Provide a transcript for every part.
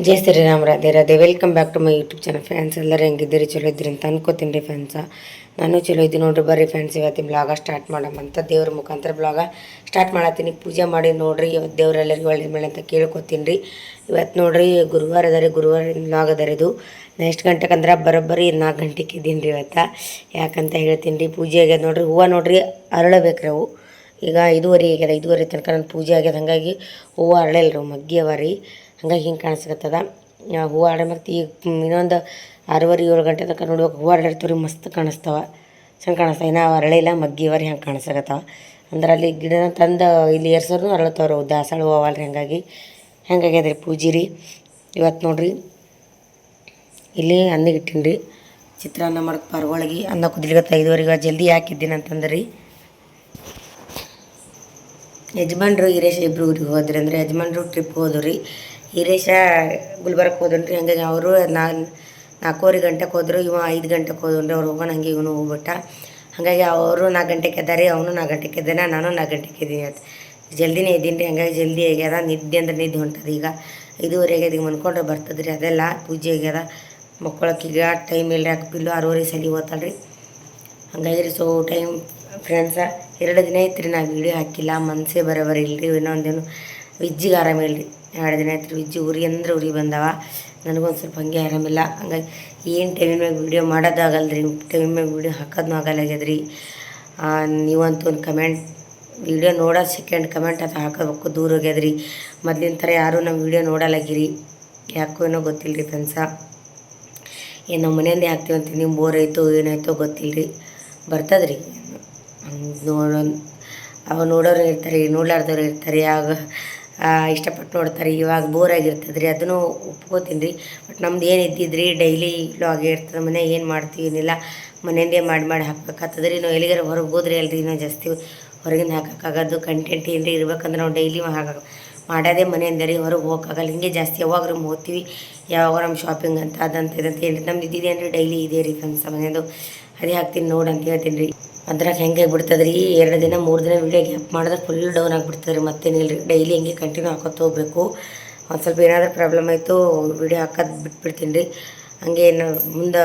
Jai Shriram Radhe Radhe. Welcome back to my YouTube channel friends. ಎಲ್ಲರೂ ಹೆಂಗಿದ್ದೀರಿ? ಚಲೋ ಇದ್ದೀರಿ ಅಂತ ಅನ್ಕೋತೀನಿ ರೀ ಫ್ರೆಂಡ್ಸ. ನಾನು ಚಲೋ ಇದ್ದೀನಿ ನೋಡ್ರಿ. ಬರ್ರಿ ಫ್ರೆಂಡ್ಸ್, ಇವತ್ತಿನ ಬ್ಲಾಗ ಸ್ಟಾರ್ಟ್ ಮಾಡಮ್ಮಂತ ದೇವ್ರ ಮುಖಾಂತರ ಬ್ಲಾಗ ಸ್ಟಾರ್ಟ್ ಮಾಡತ್ತೀನಿ. ಪೂಜೆ ಮಾಡಿ ನೋಡ್ರಿ. ಇವತ್ತು ದೇವ್ರೆಲ್ಲರಿಗೂ ಒಳ್ಳೆ ಮೇಲೆ ಅಂತ ಕೇಳ್ಕೊತೀನಿ ರೀ. ಇವತ್ತು ನೋಡ್ರಿ ಗುರುವಾರ ಅದ ರೀ. ಗುರುವಾರ ಬ್ಲಾಗ್ ಅದ ರೀ ಇದು. ನಾ ಎಷ್ಟು ಗಂಟೆಗೆ ಅಂದ್ರೆ ಬರೋಬ್ಬರಿ 4 ಗಂಟೆಗೆ ಇದ್ದೀನಿ ರೀ ಇವತ್ತು. ಯಾಕಂತ ಹೇಳ್ತೀನಿ ರೀ, ಪೂಜೆ ಆಗ್ಯದ ನೋಡ್ರಿ. ಹೂವು ನೋಡ್ರಿ ಅರಳಬೇಕು ರೀ ಅವು. ಈಗ 5:30 ಆಗ್ಯದ. 5:30 ತನಕ ನನ್ನ ಪೂಜೆ ಆಗ್ಯದ. ಹಾಗಾಗಿ ಹೂವು ಅರಳಿಲ್ಲ ರೀ, ಮಗ್ಗಿ ಅವ ರೀ. ಹಂಗಾಗಿ ಹಿಂಗೆ ಕಾಣಿಸ್ಕತ್ತದ. ಹೂವು ಆಡ ಮತ್ತು ಈಗ ಇನ್ನೊಂದು 6:30 7 ಗಂಟೆ ತನಕ ನೋಡ್ಬೇಕು. ಹೂವು ಅರಳಿರ್ತೀವಿ ರೀ, ಮಸ್ತ್ ಕಾಣಿಸ್ತಾವ, ಚಂದ ಕಾಣಿಸ್ತಾವ. ಇನ್ನೂ ಅರಳಿಲ್ಲ, ಮಗ್ಗಿವರಿ ಹಂಗೆ ಕಾಣಿಸಕತ್ತಾವ. ಅಂದ್ರೆ ಅಲ್ಲಿ ಗಿಡನ ತಂದು ಇಲ್ಲಿ ಏರ್ಸೋರು ಅರಳತ್ತವ್ರು. ದಾಸವಾಳ ಹೂವು ಅವಲ್ರಿ. ಹಾಗಾಗಿ ಹೆಂಗಾಗ್ಯದ ರೀ ಪೂಜೆ ರೀ ಇವತ್ತು ನೋಡ್ರಿ. ಇಲ್ಲಿ ಅನ್ನಕ್ಕೆ ಇಟ್ಟೀನಿ ರೀ. ಚಿತ್ರಾನ್ನ ಮಾಡಕ್ಕೆ ಪರ್ವೊಳಗೆ ಅನ್ನ ಕುದಿಲಿಗತ್ತ 5:30 ಜಲ್ದಿ ಹಾಕಿದ್ದೀನಿ ಅಂತಂದ್ರೆ ರೀ. ಯಜಮಾನ್ರು ಹಿರೇಶ ಇಬ್ಬರು ಊರಿಗೆ ಹೋದ್ರಿ. ಅಂದರೆ ಯಜಮಾನ್ರು ಟ್ರಿಪ್ ಹೋದ್ರು ರೀ. ಹಿರೇಶ ಗುಲ್ಬರ್ಗಕ್ಕೆ ಹೋದನ್ರಿ. ಹಂಗಾಗಿ ಅವರು 4:15 ಗಂಟೆಗೆ ಹೋದ್ರು. ಇವ 5 ಗಂಟೆಗೆ ಹೋದನ್ರಿ. ಅವ್ರು ಹೋಗೋಣ ಹಂಗೆ ಇವನು ಹೋಗ್ಬಿಟ್ಟ. ಹಾಗಾಗಿ ಅವರು 4 ಗಂಟೆಗೆ ಎದ್ದಾರೆ, ಅವನು 4 ಗಂಟೆಗೆ ಎದ್ದಾನೆ, ನಾನು 4 ಗಂಟೆಗೆ ಇದ್ದೀನಿ. ಇವತ್ತು ಜಲ್ದಿನೇ ಇದ್ದೀನಿ ರೀ. ಹಂಗಾಗಿ ಜಲ್ದಿ ಆಗ್ಯದ. ನಿದ್ದೆ ಅಂದ್ರೆ ನಿದ್ದೆ ಹೊಂಟದ. ಈಗ 5:30 ಆಗ್ಯದ. ಈಗ ಮನ್ಕೊಂಡ್ರೆ ಬರ್ತದೆ ರೀ. ಅದೆಲ್ಲ ಪೂಜೆ ಆಗ್ಯದ. ಮಕ್ಕಳಕ್ಕೀಗ ಟೈಮ್ ಇಲ್ಲ. ಯಾಕೆ ಪಿಲ್ಲು 6:30 ಸಲ ಓದ್ತಾಳ್ರಿ. ಹಂಗಾಗಿ ರೀ ಟೈಮ್ ಫ್ರೆಂಡ್ಸ 2 ದಿನ ಐತ್ರಿ ನಾ ವೀಡಿಯೋ ಹಾಕಿಲ್ಲ. ಮನಸ್ಸೇ ಬರೋಬರಿ ಇಲ್ಲರಿ. ಇನ್ನೊಂದೇನು ವಿಜ್ಜಿಗೆ ಆರಾಮಿಲ್ಲ ರೀ. 2 ದಿನ ಆಯ್ತು ರೀ. ವಿಜ್ಜಿ ಉರಿ ಅಂದ್ರೆ ಉರಿ ಬಂದವ. ನನಗೊಂದು ಸ್ವಲ್ಪ ಹಂಗೆ ಆರಾಮಿಲ್ಲ. ಹಂಗಾಗಿ ಏನು ಟೈಮಿನ ಮ್ಯಾಗ ವೀಡಿಯೋ ಮಾಡೋದಾಗಲ್ಲ ರೀ. ಟೈಮ್ ಮ್ಯಾಗ ವೀಡಿಯೋ ಹಾಕೋದನ್ನೂ ಆಗಲ್ಲಾಗ್ಯದ ರೀ. ನೀವಂತೂ ಒಂದು ಕಮೆಂಟ್ ವೀಡಿಯೋ ನೋಡೋ ಸೆಕೆಂಡ್ ಕಮೆಂಟ್ ಅದು ಹಾಕೋಬೇಕು ದೂರ ಹೋಗ್ಯದ ರೀ. ಮೊದಲಿನ ಥರ ಯಾರೂ ನಮ್ಮ ವೀಡಿಯೋ ನೋಡಲ್ಲಾಗಿರಿ. ಯಾಕೋ ಏನೋ ಗೊತ್ತಿಲ್ಲ ರೀ ಫ್ರೆಂಡ್ಸ. ಏನು ನಾವು ಮನೆಯಿಂದೇ ಹಾಕ್ತೀವಿ ಅಂತ ನಿಮ್ಮ ಬೋರ್ ಆಯಿತು ಏನಾಯಿತೋ ಗೊತ್ತಿಲ್ಲ ರೀ. ಬರ್ತದೆ ರೀ. ಹಂಗೆ ಅವ ನೋಡೋರು ಇರ್ತಾರೆ, ನೋಡ್ಲಾರ್ದವ್ರು ಇರ್ತಾರೆ. ಆಗ ಇಷ್ಟಪಟ್ಟು ನೋಡ್ತಾರೆ. ಇವಾಗ ಬೋರ್ ಆಗಿರ್ತದೆ ರೀ. ಅದನ್ನು ಒಪ್ಕೋತೀನಿ ರೀ. ಬಟ್ ನಮ್ದು ಏನು ಇದ್ದಿದ್ರಿ ಡೈಲಿ ವ್ಲಾಗೇ ಇರ್ತದೆ. ಮನೆ ಏನು ಮಾಡ್ತೀವಿ ಏನಿಲ್ಲ ಮನೆಯಿಂದೇ ಮಾಡಿ ಹಾಕ್ಬೇಕಾಗ್ತದೆ ರೀ. ನಾವು ಎಲ್ಲಿಗಾರ ಹೊರಗೆ ಹೋದ್ರೆ ಅಲ್ರಿ ನಾವು ಜಾಸ್ತಿ ಹೊರಗಿಂದ ಹಾಕೋಕ್ಕಾಗೋದು. ಕಂಟೆಂಟ್ ಏನ್ರಿ ಇರ್ಬೇಕಂದ್ರೆ ನಾವು ಡೈಲಿ ಮಾಡೋದೇ ಮನೆಯಿಂದ ರೀ. ಹೊರಗೆ ಹೋಗೋಕ್ಕಾಗಲ್ಲ. ಹಿಂಗೆ ಜಾಸ್ತಿ ಯಾವಾಗ ಹೋಗ್ತೀವಿ, ಯಾವಾಗ ನಮ್ಮ ಶಾಪಿಂಗ್ ಅಂತ ಅದಂತ ಇದಂತ ಏನು ನಮ್ದು ಇದ್ದಿದೆ ಅಂದರೆ ಡೈಲಿ ಇದೆ ರೀ ಫ್ರೆಂಡ್ಸ್. ಮನೆಯದು ಅದೇ ಹಾಕ್ತೀನಿ ನೋಡಿ ಅಂತ ಹೇಳ್ತೀನಿ ರೀ. ಅದ್ರಾಗ ಹೆಂಗೆ ಬಿಡ್ತದೆ ರೀ, 2 ದಿನ 3 ದಿನ ವೀಡಿಯೋ ಗ್ಯಾಪ್ ಮಾಡಿದ್ರೆ ಫುಲ್ ಡೌನ್ ಆಗಿಬಿಡ್ತದೆ ರೀ. ಮತ್ತೇನಿಲ್ಲ ರೀ. ಡೈಲಿ ಹಿಂಗೆ ಕಂಟಿನ್ಯೂ ಹಾಕೋತ ಹೋಗ್ಬೇಕು. ಒಂದು ಸ್ವಲ್ಪ ಏನಾದರೂ ಪ್ರಾಬ್ಲಮ್ ಆಯಿತು ವೀಡಿಯೋ ಹಾಕೋದು ಬಿಟ್ಬಿಡ್ತೀನಿ ರೀ. ಹಂಗೆ ಮುಂದೆ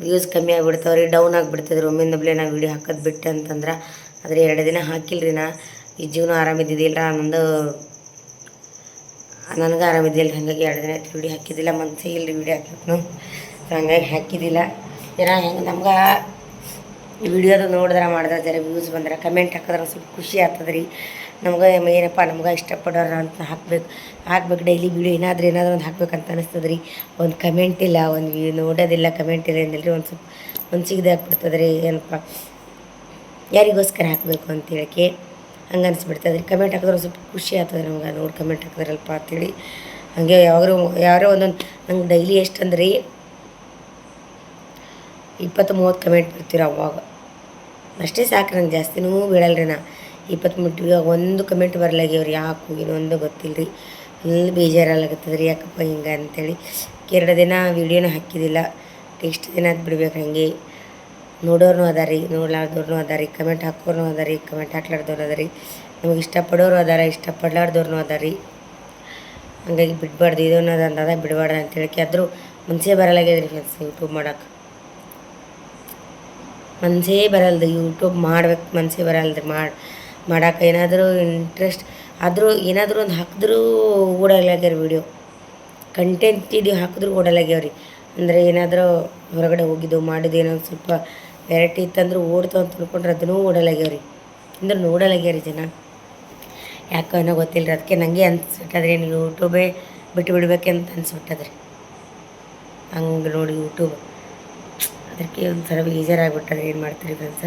ವ್ಯೂಸ್ ಕಮ್ಮಿ ಆಗಿಬಿಡ್ತಾವೆ ರೀ, ಡೌನ್ ಆಗಿಬಿಡ್ತದೆ ರೀ. ಒಮ್ಮಿಂದೊಬ್ಲೆ ನಾವು ವೀಡಿಯೋ ಹಾಕೋದು ಬಿಟ್ಟೆ ಅಂತಂದ್ರೆ. ಆದರೆ 2 ದಿನ ಹಾಕಿಲ್ಲ ರೀ. ಈ ಜೀವನ ಆರಾಮಿದ್ದಿದ್ದಿಲ್ಲ ನಂದು, ನನಗೆ ಆರಾಮಿದ್ದಿಲ್ಲ ರೀ. ಹಾಗಾಗಿ 2 ದಿನ ಆಯ್ತು ವೀಡಿಯೋ ಹಾಕಿದ್ದಿಲ್ಲ. ಮನಸ್ಸೇ ಇಲ್ಲ ರೀ ವೀಡಿಯೋ ಹಾಕಬೇಕು. ಹಂಗಾಗಿ ಹಾಕಿದ್ದಿಲ್ಲ. ಹೆಂಗೆ ನಮ್ಗೆ ವಿಡಿಯೋದು ನೋಡಿದ್ರೆ ಮಾಡಿದ್ರೆ ಜರ ವ್ಯೂಸ್ ಬಂದ್ರೆ ಕಮೆಂಟ್ ಹಾಕಿದ್ರೆ ಸ್ವಲ್ಪ ಖುಷಿ ಆಗ್ತದೆ ರೀ. ನಮ್ಗೆ ಏನಪ್ಪ ನಮ್ಗೆ ಇಷ್ಟಪಡೋರು ಅಂತ ಹಾಕ್ಬೇಕು ಡೈಲಿ ವೀಡಿಯೋ. ಏನಾದರೂ ಒಂದು ಹಾಕ್ಬೇಕಂತ ಅನಿಸ್ತದೆ ರೀ. ಒಂದು ಕಮೆಂಟ್ ಇಲ್ಲ, ಒಂದು ನೋಡೋದಿಲ್ಲ, ಕಮೆಂಟ್ ಇಲ್ಲ ಏನಿಲ್ಲ ರೀ. ಒಂದು ಸ್ವಲ್ಪ ಮನ್ಸಿಗೆ ಇದಾಗ್ಬಿಡ್ತದೆ ರೀ. ಏನಪ್ಪ ಯಾರಿಗೋಸ್ಕರ ಹಾಕಬೇಕು ಅಂತೇಳಕ್ಕೆ ಹಂಗೆ ಅನಿಸ್ಬಿಡ್ತದೆ ರೀ. ಕಮೆಂಟ್ ಹಾಕಿದ್ರೆ ಸ್ವಲ್ಪ ಖುಷಿ ಆಗ್ತದೆ ನಮ್ಗೆ. ನೋಡಿ ಕಮೆಂಟ್ ಹಾಕಿದ್ರಲ್ಪ ಅಂತೇಳಿ. ಹಾಗೆ ಯಾರೋ ಒಂದೊಂದು ನಂಗೆ ಡೈಲಿ ಎಷ್ಟು ಅಂದ್ರೆ 20-30 ಕಮೆಂಟ್ ಬರ್ತೀರ. ಅವಾಗ ಅಷ್ಟೇ ಸಾಕು. ನಂಗೆ ಜಾಸ್ತಿನೂ ಬೀಳಲ್ಲ ರೀ. 20 ಮಿನಿಟ್ಗೆ ಒಂದು ಕಮೆಂಟ್ ಬರಲಾಗ್ಯವ್ರಿ. ಯಾಕೆ ಏನೊಂದು ಗೊತ್ತಿಲ್ಲ ರೀ. ಫುಲ್ ಬೇಜಾರಲ್ಲಾಗತ್ತದ ರೀ. ಯಾಕಪ್ಪ ಹಿಂಗೆ ಅಂತೇಳಿ 2 ದಿನ ವೀಡಿಯೋನ ಹಾಕಿದ್ದಿಲ್ಲ. ಎಷ್ಟು ದಿನ ಅದು ಬಿಡ್ಬೇಕು. ಹಾಗೆ ನೋಡೋರು ಅದಾರ ರೀ, ನೋಡ್ಲಾರ್ದವ್ರು ಅದಾರ ರೀ. ಕಮೆಂಟ್ ಹಾಕೋರು ಅದಾರ ರೀ, ಕಮೆಂಟ್ ಹಾಕ್ಲಾರ್ದವ್ರು ಅದಾರ ರೀ. ನಮಗೆ ಇಷ್ಟಪಡೋರು ಅದಾರ, ಇಷ್ಟಪಡ್ಲಾರ್ದವ್ರು ಅದಾರ ರೀ. ಹಂಗಾಗಿ ಬಿಡಬಾರ್ದು. ಇದೊಂದು ಅದ ಬಿಡಬಾರ್ದು ಅಂತೇಳಕ್ಕೆ ಆದರೂ ಮನಸ್ಸೇ ಬರಲಾಗ್ಯದ ರೀ ಫ್ರೆಂಡ್ಸ್. ಯೂಟ್ಯೂಬ್ ಮಾಡೋಕೆ ಮನಸ್ಸೇ ಬರಲ್ದು. ಯೂಟ್ಯೂಬ್ ಮಾಡ್ಬೇಕು ಮನಸ್ಸೇ ಬರಲ್ದು ರೀ. ಮಾಡೋಕೆ ಏನಾದರೂ ಇಂಟ್ರೆಸ್ಟ್ ಆದರೂ ಏನಾದರೂ ಒಂದು ಹಾಕಿದ್ರೂ ಓಡಲಾಗ್ಯಾರ ವೀಡಿಯೋ. ಕಂಟೆಂಟ್ ಇದು ಹಾಕಿದ್ರೂ ಓಡಲಾಗ್ಯಾವ ರೀ. ಅಂದರೆ ಏನಾದರೂ ಹೊರಗಡೆ ಹೋಗಿದ್ದು ಮಾಡಿದ್ದು ಏನೋ ಸ್ವಲ್ಪ ವೆರೈಟಿ ಇತ್ತಂದ್ರೆ ಓಡ್ತಾವ ಅಂತ ತಿಳ್ಕೊಂಡ್ರೆ ಅದನ್ನೂ ಓಡಲಾಗ್ಯಾವ ರೀ. ಅಂದ್ರೆ ನೋಡಲಾಗ್ಯಾರ ಜನ. ಯಾಕೋ ಏನೋ ಗೊತ್ತಿಲ್ಲ ರೀ. ಅದಕ್ಕೆ ನನಗೆ ಅನ್ಸ್ಬಿಟ್ಟದ್ರಿ ಯೂಟ್ಯೂಬೇ ಬಿಟ್ಟು ಬಿಡ್ಬೇಕಂತ ಅನ್ಸ್ಬಿಟ್ಟದ್ರಿ. ಹಂಗೆ ನೋಡಿ ಯೂಟ್ಯೂಬ್ ಅದಕ್ಕೆ ಒಂಥರ ಬೇಜಾರಾಗ್ಬಿಟ್ಟದ್ರಿ. ಏನು ಮಾಡ್ತೀರಿ ಫ್ರೆಂಡ್ಸ.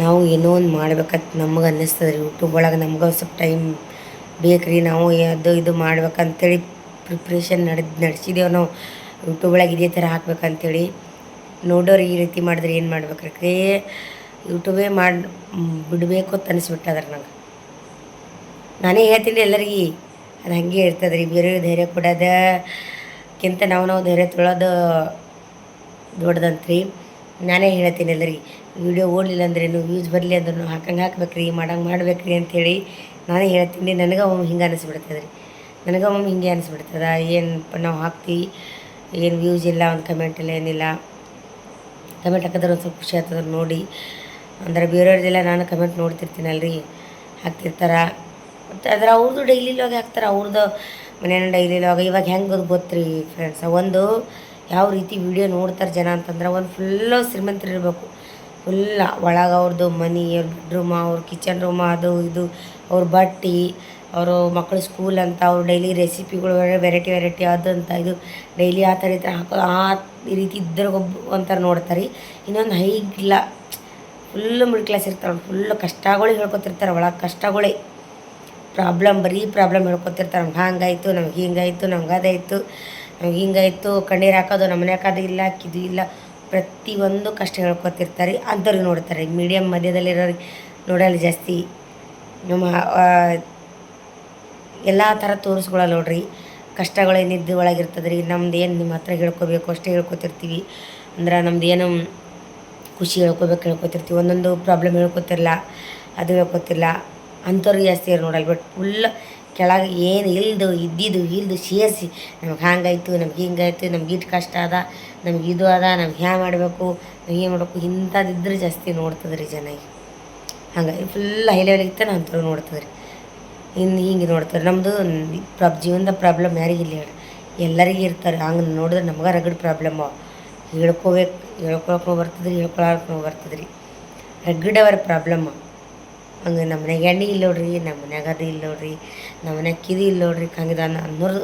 ನಾವು ಏನೋ ಒಂದು ಮಾಡ್ಬೇಕಂತ ನಮಗೆ ಅನ್ನಿಸ್ತದೆ ರೀ. ಯೂಟ್ಯೂಬ್ ಒಳಗೆ ನಮ್ಗೆ ಸ್ವಲ್ಪ ಟೈಮ್ ಬೇಕು ರೀ. ನಾವು ಅದು ಇದು ಮಾಡ್ಬೇಕಂತೇಳಿ ಪ್ರಿಪ್ರೇಷನ್ ನಡೆಸಿದೇವು ನಾವು. ಯೂಟ್ಯೂಬ್ ಒಳಗೆ ಇದೇ ಥರ ಹಾಕ್ಬೇಕಂತೇಳಿ. ನೋಡೋರು ಈ ರೀತಿ ಮಾಡಿದ್ರೆ ಏನು ಮಾಡ್ಬೇಕ್ರಿ. ಯೂಟ್ಯೂಬೇ ಬಿಡಬೇಕು ಅಂತ ಅನಿಸ್ಬಿಟ್ಟದ್ರಿ ನಂಗೆ. ನಾನೇ ಹೇಳ್ತೀನಿ ಎಲ್ಲರಿಗೆ ಅದು ಹಾಗೆ ಇರ್ತದೆ ರೀ. ಬೇರೆ ಧೈರ್ಯ ಕೊಡೋದಕ್ಕಿಂತ ನಾವು ಧೈರ್ಯ ತೊಳೋದು ದೊಡ್ಡದಂತ್ರಿ. ನಾನೇ ಹೇಳ್ತೀನಿ ಎಲ್ಲರಿಗೆ ವೀಡಿಯೋ ಓಡಲಿಲ್ಲ ಅಂದ್ರೇನು, ವ್ಯೂಸ್ ಬರಲಿ ಅಂದ್ರೂ ಹಾಕಂಗೆ ಹಾಕ್ಬೇಕ್ರಿ, ಮಾಡಂಗೆ ಮಾಡ್ಬೇಕ್ರಿ ಅಂಥೇಳಿ ನಾನೇ ಹೇಳ್ತೀನಿ, ನನಗೆ ಒಮ್ಮೆ ಹಿಂಗೆ ಅನಿಸ್ಬಿಡ್ತದೆ ರೀ, ನನಗೆ ಒಮ್ಮೆ ಹಿಂಗೆ ಅನಿಸ್ಬಿಡ್ತದೆ. ಏನಪ್ಪ ನಾವು ಹಾಕ್ತೀವಿ, ಏನು ವ್ಯೂಸ್ ಇಲ್ಲ, ಒಂದು ಕಮೆಂಟ್ ಇಲ್ಲ, ಏನಿಲ್ಲ. ಕಮೆಂಟ್ ಹಾಕಿದ್ರೆ ಒಂದು ಸ್ವಲ್ಪ ಖುಷಿ ಆಗ್ತದೆ ನೋಡಿ. ಅಂದ್ರೆ ಬೇರೆಯವ್ರದ್ದೆಲ್ಲ ನಾನು ಕಮೆಂಟ್ ನೋಡ್ತಿರ್ತೀನಲ್ರಿ, ಹಾಕ್ತಿರ್ತಾರೆ. ಮತ್ತು ಅದ್ರ ಅವ್ರದ್ದು ಡೈಲಿ ಲಾಗ್ ಹಾಕ್ತಾರೆ, ಅವ್ರದ್ದು ಮನೇನ ಡೈಲಿ ಲಾಗ್. ಇವಾಗ ಹೆಂಗೆ ಗೊತ್ತು ರೀ ಫ್ರೆಂಡ್ಸ್, ಒಂದು ಯಾವ ರೀತಿ ವಿಡಿಯೋ ನೋಡ್ತಾರೆ ಜನ ಅಂತಂದ್ರೆ, ಒಂದು ಫುಲ್ಲು ಶ್ರೀಮಂತರಿರ್ಬೇಕು. ಫುಲ್ಲ ಒಳಗೆ ಅವ್ರದ್ದು ಮನಿ, ಅವ್ರ ಬೆಡ್ರೂಮ, ಅವ್ರ ಕಿಚನ್ ರೂಮ, ಅದು ಇದು, ಅವ್ರ ಬಟ್ಟೆ, ಅವರು ಮಕ್ಕಳು ಸ್ಕೂಲ್ ಅಂತ, ಅವ್ರು ಡೈಲಿ ರೆಸಿಪಿಗಳು ವೆರೈಟಿ ಅದು ಅಂತ, ಇದು ಡೈಲಿ ಆ ಥರ ಈ ಥರ ಹಾಕೋದು, ಆ ರೀತಿ ಇದ್ದರೆ ಒಂಥರ ನೋಡ್ತಾರೆ. ಇನ್ನೊಂದು ಹೈಗಿಲ್ಲ, ಫುಲ್ಲು ಮಿಡ್ಲ್ ಕ್ಲಾಸ್ ಇರ್ತಾರೆ, ಫುಲ್ಲು ಕಷ್ಟಗಳು ಹೇಳ್ಕೊತಿರ್ತಾರೆ. ಒಳಗೆ ಕಷ್ಟಗಳೇ ಬರೀ ಪ್ರಾಬ್ಲಮ್ ಹೇಳ್ಕೊತಿರ್ತಾರೆ. ನಮ್ಗೆ ಹಂಗಾಯಿತು, ನಮ್ಗೆ ಹಿಂಗಾಯಿತು, ನಮ್ಗೆ ಅದಾಯಿತು, ನಮ್ಗೆ ಹಿಂಗಾಯಿತು, ಕಣ್ಣೀರು ಹಾಕೋದು, ನಮ್ಮ ಮನ್ಯಾಗ ಅದು ಇಲ್ಲ, ಇದು ಇಲ್ಲ, ಪ್ರತಿಯೊಂದು ಕಷ್ಟ ಹೇಳ್ಕೊತಿರ್ತಾರೆ. ಅಂಥವ್ರಿಗೆ ನೋಡ್ತಾರೆ. ಮೀಡಿಯಮ್ ಮಧ್ಯದಲ್ಲಿರೋರಿಗೆ ನೋಡಲ್ಲ ಜಾಸ್ತಿ. ನಮ್ಮ ಎಲ್ಲ ಥರ ತೋರಿಸ್ಕೊಳ್ಳಲ್ಲ ನೋಡ್ರಿ. ಕಷ್ಟಗಳೇನಿದ್ದು ಒಳಗಿರ್ತದೆ ರೀ. ನಮ್ದು ಏನು ನಿಮ್ಮ ಹತ್ರ ಹೇಳ್ಕೊಬೇಕು ಅಷ್ಟೇ ಹೇಳ್ಕೊತಿರ್ತೀವಿ. ಅಂದ್ರೆ ನಮ್ದು ಏನು ಖುಷಿ ಹೇಳ್ಕೊತಿರ್ತೀವಿ. ಒಂದೊಂದು ಪ್ರಾಬ್ಲಮ್ ಹೇಳ್ಕೊತಿರಲ್ಲ, ಅದು ಹೇಳ್ಕೊತಿಲ್ಲ. ಅಂಥವ್ರಿಗೆ ಜಾಸ್ತಿ ಅವ್ರು ನೋಡಲ್ಲ. ಬಟ್ ಫುಲ್ ಕೆಳಗೆ ಏನು ಇಲ್ದು ಸೇರಿಸಿ ನಮ್ಗೆ ಹಂಗಾಯ್ತು, ನಮ್ಗೆ ಹಿಂಗಾಯ್ತು, ನಮ್ಗೆ ಇಟ್ಟು ಕಷ್ಟ ಅದ, ನಮ್ಗೆ ಇದು ಅದ, ನಮ್ಗೆ ಹ್ಯಾಂಗೆ ಮಾಡಬೇಕು, ನಾವು ಏನು ಮಾಡಬೇಕು, ಇಂಥದ್ದಿದ್ರೆ ಜಾಸ್ತಿ ನೋಡ್ತದೆ ರೀ ಜನ. ಹಂಗಾಗಿ ಫುಲ್ ಹೈ ಲೆವೆಲ್ ಇರ್ತಾನೆ ಅಂಥವ್ರು ನೋಡ್ತದೆ ರೀ. ಹಿಂಗೆ ನೋಡ್ತಾರೆ. ನಮ್ಮದು ಜೀವನದ ಪ್ರಾಬ್ಲಮ್ ಯಾರಿಗಿಲ್ಲ ಹೇಳಿ, ಎಲ್ಲರಿಗೂ ಇರ್ತಾರೆ. ಹಂಗೆ ನೋಡಿದ್ರೆ ನಮ್ಗೆ ರಗಡ್ ಪ್ರಾಬ್ಲಮ್ಮು. ಹೇಳ್ಕೊಳಕ್ಕೂ ಬರ್ತದೆ ರೀ, ಹೇಳ್ಕೊಳಕ್ಕೂ ಬರ್ತದೆ ರೀ. ರಗಡವರ ಪ್ರಾಬ್ಲಮ್ಮು. ಹಂಗೆ ನಮ್ಮ ಮನೆಗೆ ಎಣ್ಣೆ ಇಲ್ಲ ನೋಡ್ರಿ, ನಮ್ಮ ಮನ್ಯಾಗ ಅದು ಇಲ್ಲ ನೋಡ್ರಿ, ನಮ್ಮ ಮನ್ಯಾಗ ಕಿದು ಇಲ್ಲ ನೋಡ್ರಿ, ಹಂಗಿದ ಅನ್ನೋರು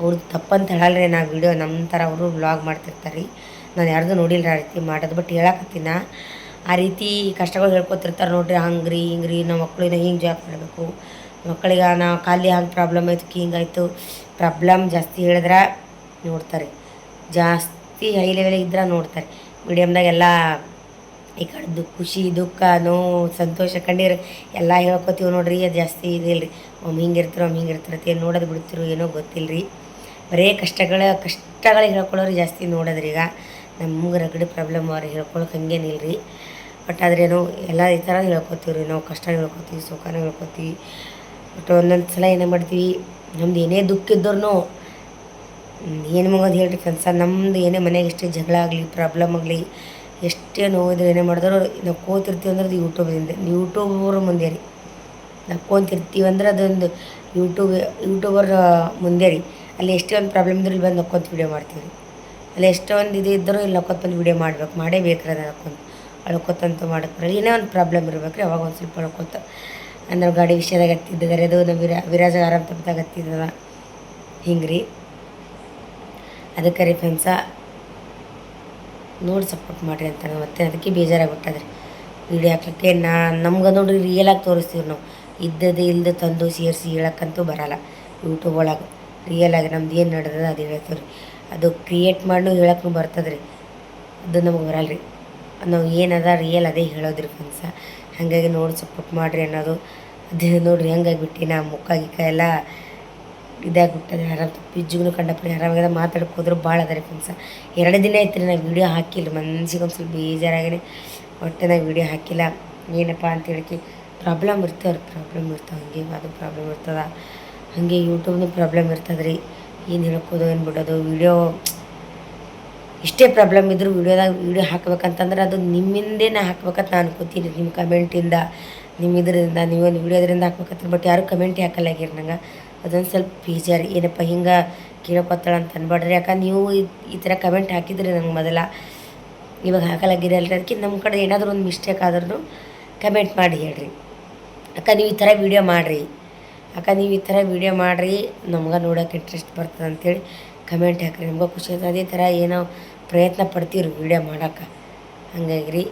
ಅವ್ರದ್ದು ತಪ್ಪಂತ ಹೇಳಲ್ರಿ. ನಾ ವೀಡಿಯೋ ನಮ್ಮ ಥರ ಅವರು ವ್ಲಾಗ್ ಮಾಡ್ತಿರ್ತಾರೆ ರೀ. ನಾನು ಯಾರ್ದು ನೋಡಿಲ್ಲ ಆ ರೀತಿ ಮಾಡೋದು. ಬಟ್ ಹೇಳಕತ್ತೀನ ಆ ರೀತಿ ಕಷ್ಟಗಳು ಹೇಳ್ಕೊತಿರ್ತಾರೆ ನೋಡ್ರಿ. ಹಂಗ್ರಿ ಹಿಂಗ್ರಿ, ನಮ್ಮ ಮಕ್ಕಳಿನ ಹಿಂಗೆ ಜಾಬ್ ಮಾಡಬೇಕು, ಮಕ್ಕಳಿಗೆ ನಾವು ಖಾಲಿ ಹಂಗೆ ಪ್ರಾಬ್ಲಮ್ ಆಯ್ತು, ಹಿಂಗಾಯ್ತು, ಪ್ರಾಬ್ಲಮ್ ಜಾಸ್ತಿ ಹೇಳಿದ್ರೆ ನೋಡ್ತಾರೆ. ಜಾಸ್ತಿ ಹೈ ಲೆವೆಲಿಗೆ ಇದ್ರೆ ನೋಡ್ತಾರೆ. ಮೀಡಿಯಮ್ದಾಗೆಲ್ಲ ಈ ಕಡೆ ಖುಷಿ, ದುಃಖ, ನೋವು, ಸಂತೋಷ, ಕಣ್ಣೀರು ಎಲ್ಲ ಹೇಳ್ಕೊತೀವಿ ನೋಡ್ರಿ. ಅದು ಜಾಸ್ತಿ ಇದಿಲ್ಲ ರೀ. ಒಮ್ಮೆ ಹಿಂಗಿರ್ತಿರೋ ಒಮ್ಮೆ ಹಿಂಗಿರ್ತಿರತ್ತೆ, ಏನು ನೋಡೋದು ಬಿಡ್ತಿರೋ ಏನೋ ಗೊತ್ತಿಲ್ಲ ರೀ. ಬರೀ ಕಷ್ಟಗಳು ಹೇಳ್ಕೊಳ್ಳೋರು ಜಾಸ್ತಿ ನೋಡೋದ್ರಿ. ಈಗ ನಮ್ಗೆ ರಗಡೆ ಪ್ರಾಬ್ಲಮ್ ಅವ್ರಿಗೆ ಹೇಳ್ಕೊಳಕ್ಕೆ ಹಂಗೇನಿಲ್ಲ ರೀ. ಬಟ್ ಆದ್ರೇನು ಎಲ್ಲ ಈ ಥರ ಹೇಳ್ಕೊತೀವಿ ರೀ. ನಾವು ಕಷ್ಟ ಹೇಳ್ಕೊತೀವಿ, ಸುಖನೂ ಹೇಳ್ಕೊತೀವಿ. ಬಟ್ ಒಂದೊಂದು ಸಲ ಏನೇ ಮಾಡ್ತೀವಿ, ನಮ್ದು ಏನೇ ದುಃಖ ಇದ್ದವ್ರು ಏನು ಮಗೋದು ಹೇಳ್ರಿ ಫ್ರೆಂಡ್ಸ, ನಮ್ಮದು ಏನೇ ಮನೆಗೆ ಎಷ್ಟೇ ಜಗಳ ಆಗಲಿ, ಪ್ರಾಬ್ಲಮ್ ಆಗಲಿ, ಎಷ್ಟೇ ನೋವಿದ್ರೆ ಏನೇ ಮಾಡಿದ್ರು ನಾವು ಕೂತಿರ್ತೀವಿ ಅಂದ್ರೆ ಅದು ಯೂಟ್ಯೂಬರ್ ಮುಂದೆ ರೀ. ನಾವು ಕೂತಿರ್ತೀವಿ ಅಂದ್ರೆ ಅದೊಂದು ಯೂಟ್ಯೂಬರ್ ಮುಂದೆ ರೀ. ಅಲ್ಲಿ ಎಷ್ಟೇ ಒಂದು ಪ್ರಾಬ್ಲಮ್ ಇದ್ರೂ ಇಲ್ಲಿ ಬಂದು ನಕ್ಕೊಂತ ವೀಡಿಯೋ ಮಾಡ್ತೀವಿ ರೀ. ಅಲ್ಲಿ ಎಷ್ಟೊಂದು ಇದು ಇದ್ದರೂ ಇಲ್ಲಿ ನಕ್ಕೊತ ಬಂದು ವೀಡಿಯೋ ಮಾಡೇಬೇಕು ರೀ. ಅದು ನಕ್ಕೊಂತ ಅಳ್ಕೊತಂತೂ ಮಾಡಕ್ಕೆ ಬರಲ್ಲ. ಏನೇ ಒಂದು ಪ್ರಾಬ್ಲಮ್ ಇರ್ಬೇಕು ರೀ, ಅವಾಗ ಒಂದು ಸ್ವಲ್ಪ ಅಳ್ಕೊತ. ಅಂದ್ರೆ ಗಾಡಿ ವಿಷಯದಾಗ ಹತ್ತಿದ್ದಾರೆ, ಅದು ನಮ್ಮ ವಿರಾಜ ಆರಾಮ್ ತಪ್ಪದಾಗ ಹತ್ತಿದ್ದದ ಹಿಂಗೆ ರೀ. ಅದಕ್ಕೆ ರೀ ಫ್ರೆಂಡ್ಸ ನೋಡಿ ಸಪೋರ್ಟ್ ಮಾಡಿರಿ ಅಂತ ಮತ್ತೆ ಅದಕ್ಕೆ ಬೇಜಾರಾಗ್ಬಿಟ್ಟದ್ರಿ ವೀಡಿಯೋ ಹಾಕ್ಲಿಕ್ಕೆ. ನಮ್ಗೆ ನೋಡ್ರಿ ರಿಯಲಾಗಿ ತೋರಿಸ್ತೀವಿ ನಾವು. ಇಲ್ಲದೆ ತಂದು ಸೇರಿಸಿ ಹೇಳಕ್ಕಂತೂ ಬರೋಲ್ಲ. ಯೂಟ್ಯೂಬ್ ಒಳಗೆ ರಿಯಲಾಗಿ ನಮ್ದು ಏನು ನಡೆದದ ಅದು ಹೇಳ್ತೀವಿ ರೀ. ಅದು ಕ್ರಿಯೇಟ್ ಮಾಡಿ ಹೇಳಕ್ಕೂ ಬರ್ತದೆ ರೀ, ಅದು ನಮಗೆ ಬರಲ್ಲ ರೀ. ನಾವು ಏನದ ರಿಯಲ್ ಅದೇ ಹೇಳೋದ್ರಿ ಫ್ರೆಂಡ್ಸ. ಹಾಗಾಗಿ ನೋಡಿ ಸಪೋರ್ಟ್ ಮಾಡಿರಿ ಅನ್ನೋದು. ಅದೇ ನೋಡಿರಿ ಹೆಂಗಾಗಿಬಿಟ್ಟು ನಾ ಮುಖ ಗಿಕ್ಕ ಎಲ್ಲ ಇದಾಗಿಬಿಟ್ಟದೆ. ಆರಾಮ್ ಪಿಜ್ಜಿಗೂ ಕಂಡಪ್ರಿ ಆರಾಮಾಗ ಮಾತಾಡಕ್ಕೆ ಹೋದ್ರೆ ಭಾಳ ಅದ ರೀ ಫ್ರೆಂಡ್ಸ. 2 ದಿನ ಆಯ್ತು ರೀ ನಾನು ವೀಡಿಯೋ ಹಾಕಿಲ್ಲ. ಮನ್ಸಿಗೆ ಒಂದು ಸ್ವಲ್ಪ ಬೇಜಾರಾಗಿ ಒಟ್ಟೆ ನಾನು ವೀಡಿಯೋ ಹಾಕಿಲ್ಲ. ಏನಪ್ಪ ಅಂತೇಳಿ ಪ್ರಾಬ್ಲಮ್ ಇರ್ತಾವೆ ಹಂಗೆ ಅದು ಪ್ರಾಬ್ಲಮ್ ಇರ್ತದೆ. ಹಾಗೆ ಯೂಟ್ಯೂಬ್ನು ಪ್ರಾಬ್ಲಮ್ ಇರ್ತದೆ ರೀ. ಏನು ಹೇಳ್ಕೋದು ಏನು ಬಿಡೋದು. ವೀಡಿಯೋ ಇಷ್ಟೇ ಪ್ರಾಬ್ಲಮ್ ಇದ್ದರೂ ವೀಡಿಯೋ ಹಾಕ್ಬೇಕಂತಂದ್ರೆ ಅದು ನಿಮ್ಮಿಂದೇ ನಾ ಹಾಕ್ಬೇಕಂತ ನಾನು ಅನ್ಕೋತೀನಿ. ನಿಮ್ಮ ಕಮೆಂಟಿಂದ, ನಿಮ್ಮ ಇದರಿಂದ, ನೀವೊಂದು ವೀಡಿಯೋದ್ರಿಂದ ಹಾಕ್ಬೇಕಂತ. ಬಟ್ ಯಾರು ಕಮೆಂಟ್ ಹಾಕಲ್ಲಾಗಿರಿ ನಂಗೆ. ಅದೊಂದು ಸ್ವಲ್ಪ ಬೇಜಾರು. ಏನಪ್ಪ ಹಿಂಗೆ ಕೇಳೋಕೊತ್ತಾಳ ಅಂತ ಅನ್ಬೇಡ್ರಿ. ಯಾಕಂದ್ರೆ ನೀವು ಈ ಥರ ಕಮೆಂಟ್ ಹಾಕಿದ್ರಿ ನಂಗೆ ಮೊದಲ, ಇವಾಗ ಹಾಕಲಾಗಿರಿ ಅಲ್ರಿ. ಅದಕ್ಕೆ ನಮ್ಮ ಕಡೆ ಏನಾದರೂ ಒಂದು ಮಿಸ್ಟೇಕ್ ಆದ್ರೂ ಕಮೆಂಟ್ ಮಾಡಿ ಹೇಳ್ರಿ. ಅಕ್ಕ ನೀವು ಈ ಥರ ವೀಡಿಯೋ ಮಾಡಿರಿ, ನಮ್ಗೆ ನೋಡೋಕೆ ಇಂಟ್ರೆಸ್ಟ್ ಬರ್ತದೆ ಅಂಥೇಳಿ ಕಮೆಂಟ್ ಹಾಕಿರಿ. ನಮ್ಗೆ ಖುಷಿ ಆಗ್ತದೆ. ಅದೇ ಥರ ಏನೋ ಪ್ರಯತ್ನ ಪಡ್ತೀವಿ ವೀಡಿಯೋ ಮಾಡೋಕೆ. ಹಂಗಾಗಿ ರೀ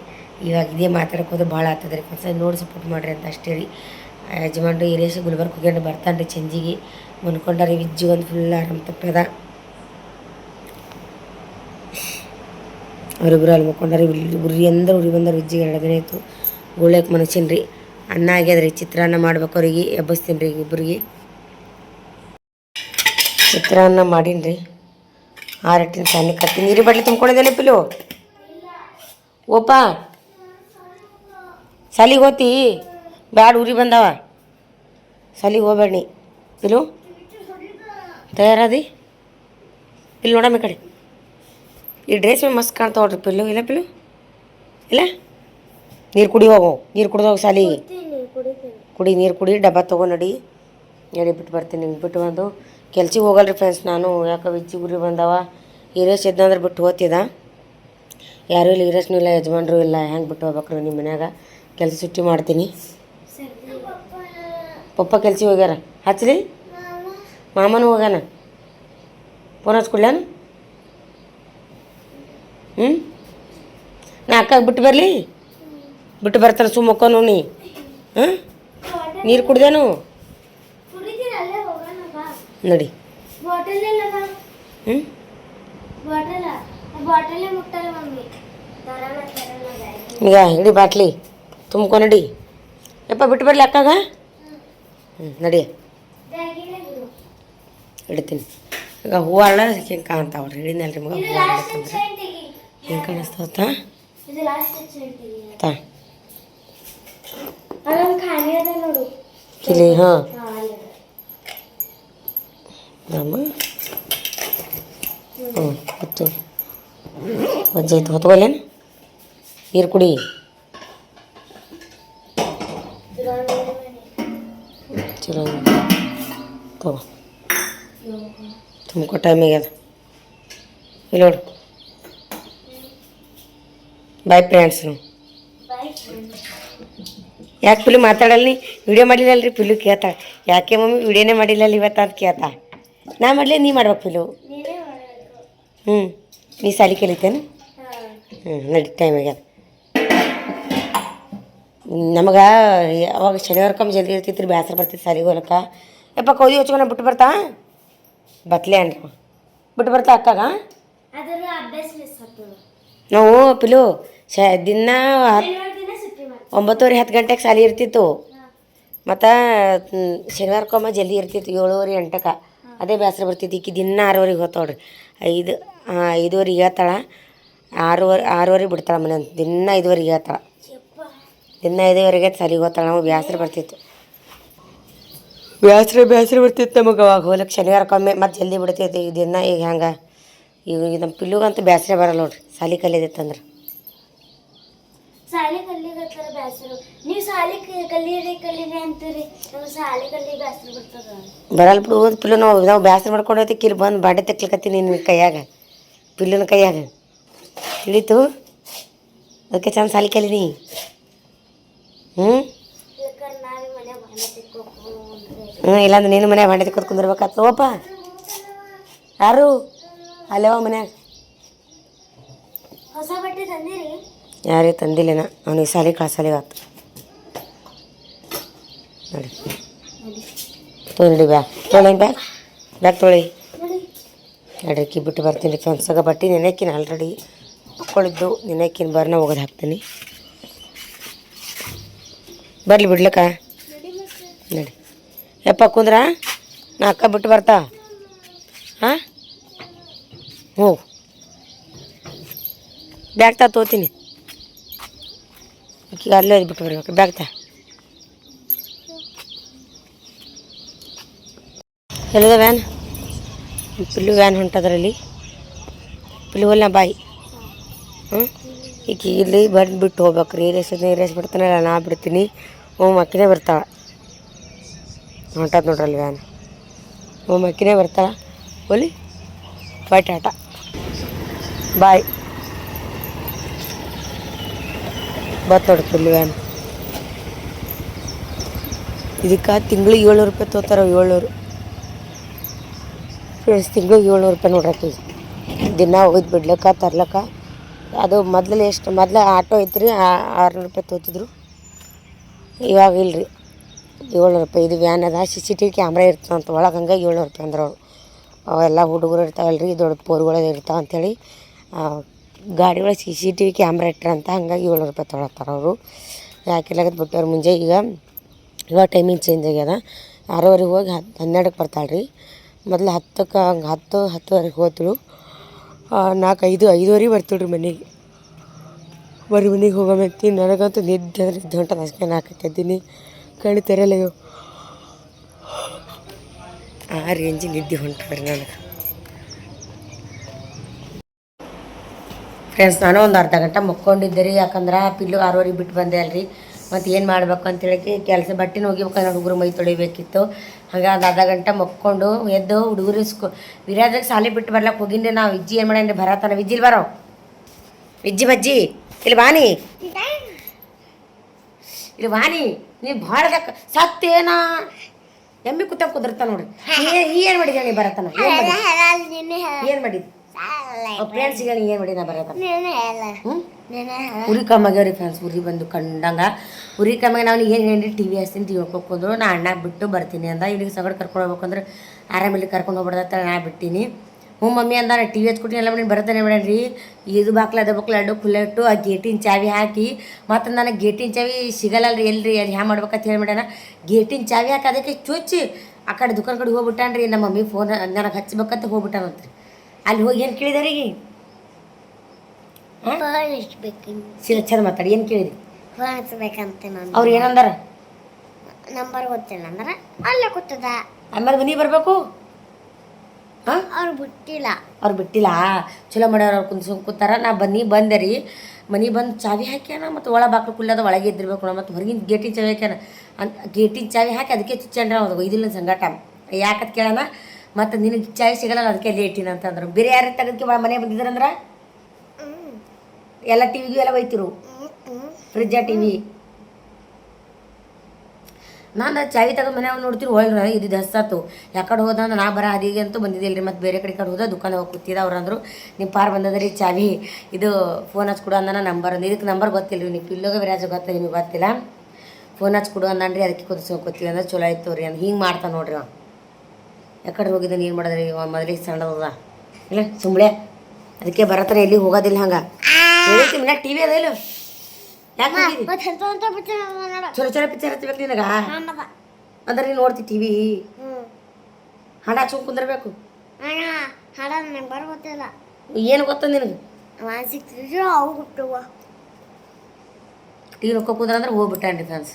ಇವಾಗ ಇದೇ ಮಾತಾಡೋಕೋದು ಭಾಳ ಆಗ್ತದೆ ರೀ ಫ್ರೆಂಡ್ಸ್. ನೋಡಿ ಸಪೋರ್ಟ್ ಮಾಡಿರಿ ಅಂತ ಅಷ್ಟೇ ರೀ. ಯಜಮಾನ್ರು ಹಿರೇಶ್ ಗುಲ್ಬರ್ಗ ಹೋಗ್ಯಾರ, ಬರ್ತಾನೆ ರೀ ಚಂಜಿಗೆ. ಮನ್ಕೊಂಡಾರಿ ವಿಜ್ಜಿ ಒಂದು ಫುಲ್ ಆರಾಮ್ ತಪ್ಪದ. ಅವರಿಬ್ಬರು ಅಲ್ಲಿ ಮಕ್ಕೊಂಡಾರಿ. ಉರಿ ಬಂದಾರ ವಿಜ್ಜಿಗೆ 2 ದಿನ ಆಯಿತು. ಗುಳ್ಳೆಕ್ ಮನಸ್ಸಿನ ರೀ. ಅನ್ನ ಆಗ್ಯದ ರೀ, ಚಿತ್ರಾನ್ನ ಮಾಡ್ಬೇಕು ಅವ್ರಿಗೆ. ಎಬ್ಬಸ್ತೀನಿ ರೀ ಇಬ್ಬರಿಗೆ. ಚಿತ್ರಾನ್ನ ಮಾಡೀನಿ ರೀ. 6 ಸಣ್ಣ ಕತ್ತಿ ನೀರು ಬಟ್ಲಿ ತುಂಬ್ಕೊಂಡಿದ್ದೇನೆ ಪಿಲು. ಓಪ ಸಾಲಿಗೆ ಹೋತಿ ಬ್ಯಾಡ, ಉರಿ ಬಂದಾವ. ಸಾಲಿಗೆ ಹೋಗ್ಬೇಡಿ ಪಿಲು ತಯಾರಾದಿ ಇಲ್ಲಿ ನೋಡಮ್ಮ ಈ ಕಡೆ ಈ ಡ್ರೆಸ್ ಮೇ ಮಸ್ತ್ ಕಾಣ್ತಾವ ನೋಡ್ರಿ ಪಿಲ್ಲು ಇಲ್ಲ ಪಿಲ್ಲು ಇಲ್ಲ ನೀರು ಕುಡಿ ಹೋಗು ನೀರು ಕುಡ್ದೋಗಿ ಸಾಲಿಗೆ ಕುಡಿ ನೀರು ಕುಡಿ ಡಬ್ಬ ತೊಗೊಂಡು ನಡಿ ಬಿಟ್ಟು ಬರ್ತೀನಿ ಬಿಟ್ಟು ಬಂದು ಕೆಲ್ಸಿಗೆ ಹೋಗಲ್ರಿ ಫ್ರೆಂಡ್ಸ್ ನಾನು ಯಾಕೆ ವಿಚ್ಚಿ ಗುರಿ ಬಂದವ ಹೀರೇಶ್ ಇದ್ದಂದ್ರೆ ಬಿಟ್ಟು ಹೋಗ್ತಿದ್ದ ಯಾರೂ ಇಲ್ಲ ಹೀರೇಶ್ನೂ ಇಲ್ಲ ಯಜಮಾನ್ರು ಇಲ್ಲ ಹೆಂಗೆ ಬಿಟ್ಟು ಹೋಗ್ಬೇಕ್ರಿ ನಿಮ್ಮ ಮನ್ಯಾಗ ಕೆಲಸ ಸುಟ್ಟಿ ಮಾಡ್ತೀನಿ ಪಪ್ಪ ಕೆಲ್ಸಿಗೆ ಹೋಗ್ಯಾರ ಹಚ್ಚಲಿ ಮಾಮನೂ ಹೋಗ್ಯಾನ ಫೋನ್ ಹಚ್ಕೊಡ್ಲೇನು ನಾ ಅಕ್ಕಾಗ ಬಿಟ್ಟು ಬರಲಿ ಬಿಟ್ಟು ಬರ್ತಾರೆ ಸುಮ್ಮಕ್ಕೋನು ನೀ ಹಾಂ ನೀರು ಕುಡ್ದೇನು ನೋಡಿ ಈಗ ಇಡಿ ಬಾಟ್ಲಿ ತುಂಬ್ಕೊ ನಡಿ ಯಪ್ಪ ಬಿಟ್ಟು ಬರಲಿ ಅಕ್ಕಾಗ ನಡಿ ಇಡ್ತೀನಿ ಈಗ ಹೂವು ಅಲ್ಲ ಹಿಂಗೆ ಕಾಣ್ತಾವ್ರಿ ಹಿಡಿನಲ್ರಿ ಮಗ ಹೂವು ಅಲ್ಲತ್ತಂದ್ರೆ ಹೆಂಗೆ ಕಾಣಿಸ್ತಾವತ್ತ ತಾ ಕಿಲಿ ಹಾಂ ನಮ್ಮ ಹ್ಞೂ ಹೊತ್ತು ವಜ್ಜಾಯ್ತು ಹೊತ್ಕೊಲ್ಲೇನು ನೀರು ಕುಡಿ ಚಲೋ ತಗೋ ತುಂಬ್ಕೊ ಟೈಮಿಗೆ ಅದು ಇಲ್ಲಿ ನೋಡು ಬಾಯ್ ಫ್ರೆಂಡ್ಸ್ ಯಾಕೆ ಪಿಲು ಮಾತಾಡಲ್ಲ ನೀ ವಿಡಿಯೋ ಮಾಡಿಲ್ಲಲ್ರಿ ಪಿಲು ಕೇಳ್ತಾಳೆ ಯಾಕೆ ಮಮ್ಮಿ ವಿಡಿಯೋನೇ ಮಾಡಿಲ್ಲಲ್ಲ ಇವತ್ತು ಅಂತ ಕೇಳ್ತಾ ನಾ ಮಾಡಲಿ ನೀ ಮಾಡ್ಬೇಕು ಪಿಲು ನೀ ಸಾಲಿ ಕಲಿತೇನು ನಡಿ ಟೈಮಿಗೆ ಅದು ನಮಗೆ ಅವಾಗ ಶನಿವಾರಕ್ಕೊಮ್ಮೆ ಜಲ್ದಿ ಇರ್ತಿತ್ತು ರೀ ಬೇಸರ ಬರ್ತಿತ್ತು ಸಾಲಿಗೆ ಹೋಗ್ಲಕ್ಕ ಯಪ್ಪ ಕೌದಿ ಹಚ್ಕೊಂಡು ಬಿಟ್ಟು ಬರ್ತಾ ಬತ್ಲೆ ಅನ್ರಿ ಬಿಟ್ಟು ಬರ್ತಾ ಅಕ್ಕಾಗ ನಾವು ಪಿಲು ದಿನ 9:30 10 ಗಂಟೆಗೆ ಸಾಲಿ ಇರ್ತಿತ್ತು ಮತ್ತು ಶನಿವಾರಕ್ಕೊಮ್ಮೆ ಜಲ್ದಿ ಇರ್ತಿತ್ತು 7:30 8ಕ್ಕೆ ಅದೇ ಬೇಸರ ಬರ್ತಿತ್ತು ಈಕಿ ದಿನ 6:00 ಹೋಗ್ತಾವ್ರಿ 5:30 ಹೇಳ್ತಾಳೆ 6:30 ಬಿಡ್ತಾಳೆ ಮನೆ ದಿನ 5:30 ಹೇಳ್ತಾಳೆ ದಿನ 5:30 ಸಾಲಿಗೆ ಹೋಗ್ತಾಳೆ ನಮಗೆ ಬೇಸರ ಬರ್ತಿತ್ತು ಬೇಸರ ಬರ್ತಿತ್ತು ನಮಗೆ ಅವಾಗ ಹೋಗ್ಲಿಕ್ಕೆ ಶನಿವಾರಕ್ಕೊಮ್ಮೆ ಮತ್ತು ಜಲ್ದಿ ಬಿಡ್ತೈತಿ ಈಗ ದಿನ ಈಗ ಹಂಗೆ ಈಗ ನಮ್ಮ ಪಿಲ್ಲುಗಂತೂ ಬೇಸರ ಬರಲ್ಲ ನೋಡ್ರಿ ಸಾಲಿ ಕಲಿಯದಿತ್ತಂದ್ರೆ ಸಾಲಿ ಕಲಿಗತ್ತರ ಬ್ಯಾಸರು ನೀವು ಸಾಲಿ ಕಲೀರಿ ಅಂತೀರಿ ನಾವು ಸಾಲಿ ಕಲಿ ಬ್ಯಾಸರು ಬರ್ತದ ಬರಲ್ಲ ಬಿಡು ಓದ್ ಪಿಲ್ಲು ನಾವು ಬೇಸರ ಮಾಡ್ಕೊಂಡು ಹೋಗ್ತಿ ಕಿಲ್ ಬಂದು ಬಾಂಡೆ ತೆಕ್ಲಿಕತ್ತೀನಿ ನಿನ್ನ ಕೈಯಾಗ ಪಿಲ್ಲುನ ಕೈಯಾಗ ತಿಳಿತು ಅದಕ್ಕೆ ಚಂದ ಸಾಲಿ ಕಲೀನಿ ಇಲ್ಲಾಂದ್ರೆ ನೀನು ಮನ್ಯಾಗ ಬಾಂಡೆ ತೆಕ್ಕೋದು ಕುಂದಿರ್ಬೇಕಾಗ್ತದ ಓಪ ಯಾರು ಅಲ್ಲೇವ ಮನ್ಯಾಗ ಹೊಸ ಬಟ್ಟೆ ತಂದಿರಿ ಯಾರೇ ತಂದಿಲ್ಲೇನ ಅವನಿಗೆ ಸಾಲಿ ಕಳ್ಸಲಿಗೆ ಆತು ನೋಡಿ ತೊಗೊಂಡು ಬ್ಯಾಗ್ ತೊಳಿ ಅಡ್ರಕ್ಕಿ ಬಿಟ್ಟು ಬರ್ತೀನಿ ಫ್ರೆಂಡ್ಸಾಗ ಬಟ್ಟೆ ನೆನೆಕ್ಕಿನ ಆಲ್ರೆಡಿ ಮಕ್ಕಳಿದ್ದು ನೆನೆಕ್ಕಿನ ಬರ್ನ ಒಗದು ಹಾಕ್ತೀನಿ ಬರಲಿ ಬಿಡ್ಲಕ್ಕ ನಡಿ ಯಪ್ಪ ಕುಂದ್ರ ನಾ ಅಕ್ಕ ಬಿಟ್ಟು ಬರ್ತಾ ಹಾಂ ಹೋಗು ಬ್ಯಾಗ್ ತೋತೀನಿ ಈಗ ಅಲ್ಲೇ ಬಿಟ್ಟು ಬರ್ಬೇಕು ಬ್ಯಾಗ್ ಎಲ್ಲದ ವ್ಯಾನ್ ಪಿಲ್ಲು ವ್ಯಾನ್ ಹೊಂಟದ್ರಲ್ಲಿ ಪಿಲ್ಲು ಹೊಲ್ನ ಬಾಯಿ ಈಗ ಇಲ್ಲಿ ಬಂದುಬಿಟ್ಟು ಹೋಗ್ಬೇಕು ರೀ ರೇಸ್ ಬಿಡ್ತಾನಲ್ಲ ನಾ ಬಿಡ್ತೀನಿ ಅಕ್ಕಿನೇ ಬರ್ತಾಳೆ ಹೊಂಟದ ನೋಡ್ರಲ್ಲಿ ವ್ಯಾನ್ ಅಕ್ಕಿನೇ ಬರ್ತಾಳೆ ಒಲಿ ಬಾಯ್ ಟಾಟಾ ಬಾಯ್ ಬತ್ ನೋಡಿ ಪಿಲ್ಲು ವ್ಯಾನ್ ಇದಕ್ಕೆ ತಿಂಗಳಿಗೆ 700 ರೂಪಾಯಿ ತೊಗೋತಾರೆ 700 ಫ್ರೆಂಡ್ಸ್ ತಿಂಗಳಿಗೆ 700 ರೂಪಾಯಿ ನೋಡ್ರಕ್ಕೆ ದಿನ ಹೋಗಿದ್ದು ಬಿಡ್ಲಕ್ಕ ತರ್ಲಕ್ಕ ಅದು ಮೊದಲು ಆಟೋ ಐತ್ರಿ 600 ರೂಪಾಯಿ ತೊಗೋತಿದ್ರು ಇವಾಗ ಇಲ್ರಿ 700 ರೂಪಾಯಿ ಇದು ವ್ಯಾನ್ ಅದ CCTV ಕ್ಯಾಮ್ರಾ ಇರ್ತದಂತ ಒಳಗೆ ಹಂಗಾಗಿ 700 ರೂಪಾಯಿ ಅಂದ್ರೆ ಅವರು ಅವೆಲ್ಲ ಹುಡುಗರು ಇರ್ತಾವಲ್ರಿ ದೊಡ್ಡ ಪೋರ್ಗಳು ಇರ್ತಾವ ಅಂಥೇಳಿ ಗಾಡಿ ಒಳಗೆ CCTV ಕ್ಯಾಮ್ರಾ ಇಟ್ರಂತ ಹಂಗಾಗಿ 700 ರೂಪಾಯಿ ತೊಗೊಳತ್ತಾರ ಅವರು ಯಾಕೆಲ್ಲಾಗತ್ತೆ ಬಿಟ್ಟವ್ರು ಮುಂಜೆ ಇವಾಗ ಟೈಮಿಂಗ್ ಚೇಂಜ್ ಆಗ್ಯದ 6:30 ಹೋಗಿ 12ಕ್ಕೆ ಬರ್ತಾಳೆ ರೀ ಮೊದಲು 10ಕ್ಕೆ ಹಂಗೆ 10:10:30 ಹೋದ್ರು 5:30 ಬರ್ತೀವಿ ಮನೆಗೆ ಮನೆಗೆ ಹೋಗೋಮೆತ್ತಿ ನನಗಂತೂ ನಿದ್ದೆ ಅಂದ್ರೆ ಹೊಂಟದ ಅಷ್ಟೇ 4ಕ್ಕೆ ಎದ್ದೀನಿ ಕಣ್ಣು ತೆರೆಯಲ್ಲ ಆ ರೇಂಜಿ ನಿದ್ದೆ ಹೊಂಟ್ರಿ ನನಗೆ. ಫ್ರೆಂಡ್ಸ್, ನಾನು ಒಂದು ಅರ್ಧ ಗಂಟೆ ಮಕ್ಕೊಂಡಿದ್ದೆ ರೀ. ಯಾಕಂದ್ರೆ ಪಿಲ್ಲು 6:30 ಬಿಟ್ಟು ಬಂದೆ ಅಲ್ರಿ. ಮತ್ತು ಏನು ಮಾಡ್ಬೇಕು ಅಂತೇಳಿ ಕೆಲಸ ಬಟ್ಟೆನ ಹೋಗಿಬೇಕಂದ್ರೆ ಹುಡುಗರು ಮೈ ತೊಳಿಬೇಕಿತ್ತು. ಹಾಗೆ ಒಂದು ಅರ್ಧ ಗಂಟೆ ಮಕ್ಕೊಂಡು ಎದ್ದು ಹುಡುಗರು ವಿರಾಜಕ್ಕೆ ಸಾಲಿ ಬಿಟ್ಟು ಬರ್ಲಕ್ಕೆ ಹೋಗಿಂದೆ. ನಾವು ವಿಜ್ಜಿ ಏನು ಮಾಡೇನ್ರಿ ಬರತ್ತಾನ. ವಿಜ್ಜಿಲ್ ಬರೋ ವಿಜ್ಜಿ ಬಜ್ಜಿ ಇಲ್ಲಿ ಬಾನಿ, ಇಲ್ಲಿ ಬಾನಿ. ನೀವು ಭಾಳ ಸತ್ತೇನಾ ಎಮ್ಮಿ ಕೂತಂಗೆ ಕುದುರ್ತಾ ನೋಡ್ರಿ. ಏನು ಮಾಡಿದ್ಯಾ ನೀ ಬರತ್ತಾನ? ಏನು ಮಾಡಿದ್ ಫ್ರೆಂಡ್ಸಿಗೆ ಏನು ಮಾಡಿ ನಾ ಬರತ್ತಾನ? ಉರಿ ಕಮ್ಮಾಗ್ಯಾವ್ರಿ ಫ್ರೆಂಡ್ಸ್. ಉರಿ ಬಂದು ಕಂಡಂಗೆ ಉರಿ ಕಮ್ಮಾಗ ನಾವು ಏನು ಹೇಳಿ TV ಹಚ್ತೀನಿ, TV ಹೋಗ್ಕೊಂಡ್ರು ನಾ ಅಣ್ಣಾಗ ಬಿಟ್ಟು ಬರ್ತೀನಿ ಅಂದ. ಇಲ್ಲಿಗೆ ಸಗಡ್ ಕರ್ಕೊಂಡು ಹೋಗ್ಬೇಕಂದ್ರೆ ಆರಾಮಿಲ್ಲಿ ಕರ್ಕೊಂಡು ಹೋಗ್ಬಿಡ್ದತ್ತ ನಾ ಬಿಟ್ಟಿನಿ. ಮಮ್ಮಿ ಅಂದ ನಾ TV ಹಚ್ಕೊಟ್ಟಿನಿ ಎಲ್ಲ ಮಾಡಿ ಬರ್ತಾನೆ ಮೇಡನ್ರಿ. ಇದು ಬಾಕ್ಲ ಅದು ಬಾಕ್ಲ ಅಡ್ಡು ಖುಲ್ಲ ಇಟ್ಟು ಆ ಗೇಟಿನ ಚಾವಿ ಹಾಕಿ ಮತ್ತು ನನಗೆ ಗೇಟಿನ ಚಾವಿ ಸಿಗಲ್ಲಲ್ರಿ ಎಲ್ರಿ ಅಲ್ಲಿ ಹ್ಯಾ ಮಾಡ್ಬೇಕಂತ ಹೇಳಿ ಮಾಡ್ಯಾನ. ಗೇಟಿನ ಚಾವಿ ಹಾಕಿ ಅದಕ್ಕೆ ಚುಚ್ಚಿ ಆ ಕಡೆ ದುಕಾನ್ ಕಡೆ ಹೋಗ್ಬಿಟ್ಟಾನ್ರಿ. ನಮ್ಮ ಮಮ್ಮಿ ಫೋನ್ ನನಗೆ ಹಚ್ಬೇಕಂತ ಹೋಗ್ಬಿಟ್ಟಾನಂತ್ರಿ. ಅಲ್ಲಿ ಹೋಗಿ ಏನು ಕೇಳಿದಾರಿಗೆ ಚಂದ ಮಾತಾಡಿ. ಏನು ಕೇಳಿದ್ರಿ? ಫೋನ್ ಹಚ್ಬೇಕಂತ ಅವ್ರು ಏನಂದಾರ? ನಂಬರ್ ಗೊತ್ತಿಲ್ಲ ಅಂದ್ರೆ ಅಲ್ಲೇ ಕೂತದ. ಆಮೇಲೆ ಮನೆ ಬರಬೇಕು. ಹಾಂ, ಅವ್ರು ಬಿಟ್ಟಿಲ್ಲ. ಅವ್ರು ಬಿಟ್ಟಿಲ್ಲ. ಚಲೋ ಮಾಡ್ಯಾರ. ಅವ್ರು ಕೂತಾರ. ನಾ ಬಂದೆ ರೀ. ಮನೆ ಬಂದು ಚಾವಿ ಹಾಕ್ಯಾನ ಮತ್ತು ಒಳ ಬಾಕ್ಲು ಕುಲ್ಲದ ಒಳಗೆ ಇದ್ದಿರ್ಬೇಕು ನಾವು. ಮತ್ತು ಹೊರಗಿನ ಗೇಟಿನ ಚಾವಿ ಹಾಕ್ಯಾನ. ಗೇಟಿನ ಚಾವಿ ಹಾಕಿ ಅದಕ್ಕೆ ಚುಚ್ಚಂಡ್ರೆ ಅವ್ರು ಇದಿಲ್ಲ ಸಂಗಾಟ. ಯಾಕತ್ ಕೇಳೋಣ. ಮತ್ತು ನಿನಗೆ ಚಾವಿ ಸಿಗಲ್ಲ ಅದಕ್ಕೆ ಲೇಟಿನ ಅಂತಂದ್ರು. ಬೇರೆ ಯಾರು ತೆಗೆದಕ್ಕೆ ಮನೆ ಬಂದಿದ್ರಂದ್ರೆ ಎಲ್ಲ ಟಿವಿಗೂ ಎಲ್ಲ ಒಯ್ತಿರು. ಫ್ರಿಜ್ಜ TV ನಾನು ಚಾವಿ ತಗೊಂಡು ಮನೆ ನೋಡ್ತೀರಿ ಒಳ್ಳೆ ಇದ್ದಿದ್ದು ಹಸ್ತಾತು. ಯಾಕಡೆ ಹೋದ ಅಂದ್ರೆ ನಾ ಬರ ಅದಿಗೆ ಅಂತೂ ಬಂದಿದ್ದಿಲ್ಲ ರೀ. ಮತ್ತು ಬೇರೆ ಕಡೆ ಹೋದ ದುಕಾನ ಹೋಗಿ ಕೂತಿದ್ದ. ಅವ್ರು ಅಂದರು ನಿಮ್ಮ ಪಾರ್ ಬಂದದ್ರಿ ಚಾವಿ ಇದು ಫೋನ್ ಹಚ್ಕೊಡು ಅಂದನ. ನಂಬರ್ ಅಂದು ಇದಕ್ಕೆ ನಂಬರ್ ಗೊತ್ತಿಲ್ಲ ರೀ. ನೀವು ಪಿಲ್ಲೋಗ ವಿರಾಜ ಗೊತ್ತ ನಿಮಗೆ ಗೊತ್ತಿಲ್ಲ. ಫೋನ್ ಹಚ್ಕೊಡು ಅಂದನ್ರಿ. ಅದಕ್ಕೆ ಕೂತ್ಕೋತೀವಿ ಅಂದ್ರೆ ಚಲೋ ಆಯ್ತು ರೀ. ಅಂದ್ರೆ ಹಿಂಗೆ ಮಾಡ್ತಾ ನೋಡ್ರಿ ಅವ. ಯಾಕಡೆ ಹೋಗಿದ್ದ ನೀನು ಮಾಡಿದ್ರಿ ಮೊದಲಿಗೆ ಸಣ್ಣದ ಇಲ್ಲ ಸುಂಬಳೆ. ಅದಕ್ಕೆ ಬರತ್ತಾನೆ ಎಲ್ಲಿಗೆ ಹೋಗೋದಿಲ್ಲ. ಹಂಗೆ ಹೇಳ್ತಿ ಮನ್ಯಾಗ TV ಅದ ಇಲ್ಲ? ಯಾಕೆ ಚಲೋ ಚಲೋ ಪಿಕ್ಚರ್ ಹಚ್ಬೇಕು ನಿನಗ ಅಂದ್ರೆ ನೀನು ನೋಡ್ತಿ TV ಹಾಡು ಹಚ್ಕೊಂಡು ಕುಂದಿರ್ಬೇಕು. ಏನು ಗೊತ್ತ ನಿನಗೆ? TV ನೋಡ್ಕೊ ಕುಂದ್ರ ಅಂದ್ರೆ ಹೋಗ್ಬಿಟ್ಟಾನ್ರಿ ಫ್ರೆಂಡ್ಸ್.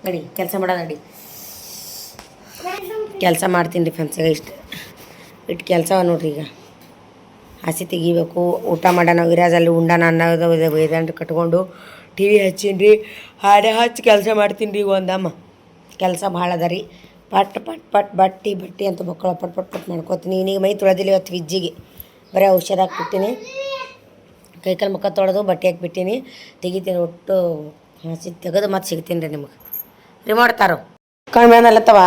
ನಡಿ ಕೆಲಸ ಮಾಡೋದು ನಡಿ. ಕೆಲಸ ಮಾಡ್ತೀನಿ ರೀ ಫ್ರೆಂಡ್ಸ್. ಈಗ ಇಟ್ಟು ಕೆಲಸ ನೋಡ್ರಿ. ಈಗ ಹಸಿ ತೆಗಿಬೇಕು. ಊಟ ಮಾಡೋಣ. ವಿರಾಜಲ್ಲಿ ಉಂಡಾನ ಅನ್ನೋದು ಇದನ್ರಿ ಕಟ್ಕೊಂಡು TV ಹಚ್ಚೀನಿ ರೀ. ಹಾಡೆ ಹಚ್ಚಿ ಕೆಲಸ ಮಾಡ್ತೀನಿ ರೀ. ಒಂದಮ್ಮ ಕೆಲಸ ಭಾಳ ಅದ ರೀ. ಪಟ್ ಪಟ್ ಪಟ್ ಬಟ್ಟೆ ಅಂತ ಮಕ್ಕಳು ಪಟ್ ಪಟ್ ಪಟ್ ಮಾಡ್ಕೋತೀನಿ. ಈಗ ಮೈ ತೊಳೆದಿಲ್ಲ ಇವತ್ತು ವಿಜ್ಜಿಗೆ. ಬರೀ ಔಷಧ ಹಾಕ್ಬಿಟ್ಟಿನಿ. ಕೈಕಾಲು ಮುಖ ತೊಳೆದು ಬಟ್ಟೆ ಹಾಕ್ಬಿಟ್ಟಿನಿ. ತೆಗಿತೀನಿ. ಒಟ್ಟು ಹಸಿ ತೆಗೆದು ಮತ್ತೆ ಸಿಗ್ತೀನಿ ರೀ ನಿಮಗೆ. ಮಾಡ್ತಾರೋ ಕಣ್ಮೇನಲ್ಲತ್ತವ.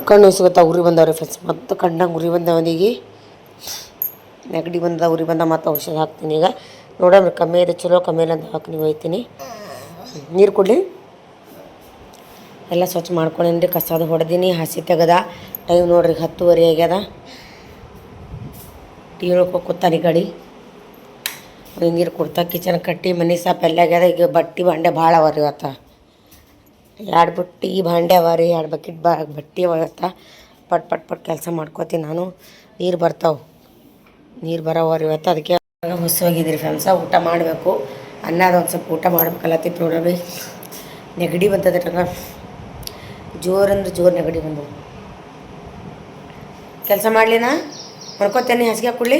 ಕಣ್ಣು ಸಿಗುತ್ತಾವ. ಉರಿ ಬಂದವ್ರಿ ಫ್ರೆಂಡ್ಸ್. ಮತ್ತು ಕಣ್ಣಂಗೆ ಉರಿ ಬಂದವನಿಗೆ ನೆಗಡಿ ಬಂದ ಉರಿ ಬಂದ. ಮತ್ತು ಔಷಧ ಹಾಕ್ತೀನಿ. ಈಗ ನೋಡೋಣ ಕಮ್ಮಿ ಇದೆ ಚಲೋ. ಕಮ್ಮಿ ಇಲ್ಲ ಅಂತ ಹಾಕಿ ನೀವು ಹೋಯ್ತೀನಿ. ನೀರು ಕೊಡಲಿ. ಎಲ್ಲ ಸ್ವಚ್ಛ ಮಾಡ್ಕೊಂಡೇನಿ. ಕಸದ ಹೊಡೆದೀನಿ. ಹಸಿ ತೆಗೆದ. ಟೈಮ್ ನೋಡ್ರಿ 10:30 ಆಗ್ಯದ. TV ನೋಡ್ಕೊಂಡು ಕೂತಾನೆ ಗಾಡಿ. ನೀರು ಕೊಡ್ತಾ ಕಿಚನ್ ಕಟ್ಟಿ ಮನೆ ಸಾಪ್ ಎಲ್ಲ ಆಗ್ಯದ. ಈಗ ಬಟ್ಟೆ ಭಾಂಡೆ ಭಾಳ ಅವ ರೀ ಇವತ್ತು. 2 ಬುಟ್ಟಿ ಭಾಂಡೆ ಅವ ರೀ. 2 ಬಕೆಟ್ ಬಟ್ಟೆ ಅವತ್ತ. ಪಟ್ ಪಟ್ ಪಟ್ ಕೆಲಸ ಮಾಡ್ಕೋತೀನಿ ನಾನು. ನೀರು ಬರ್ತಾವೆ. ನೀರು ಬರೋವ ರೀ ಇವತ್ತು. ಅದಕ್ಕೆ ಹೊಸೋಗಿದ್ರಿ ಫ್ರೆಂಡ್ಸ. ಊಟ ಮಾಡಬೇಕು. ಅನ್ನದ ಒಂದು ಸ್ವಲ್ಪ ಊಟ ಮಾಡ್ಬೇಕಲ್ಲತ್ತಿತ್ತು ನೋಡ್ರಿ. ನೆಗಡಿ ಬಂತದ ನಂಗೆ. ಜೋರು ಅಂದ್ರೆ ಜೋರು ನೆಗಡಿ ಬಂದವು. ಕೆಲಸ ಮಾಡಲಿನಾ ಮರ್ಕೋತೇನೆ. ಹಾಸಿಗೆ ಹಾಕ್ಕೊಡ್ಲಿ.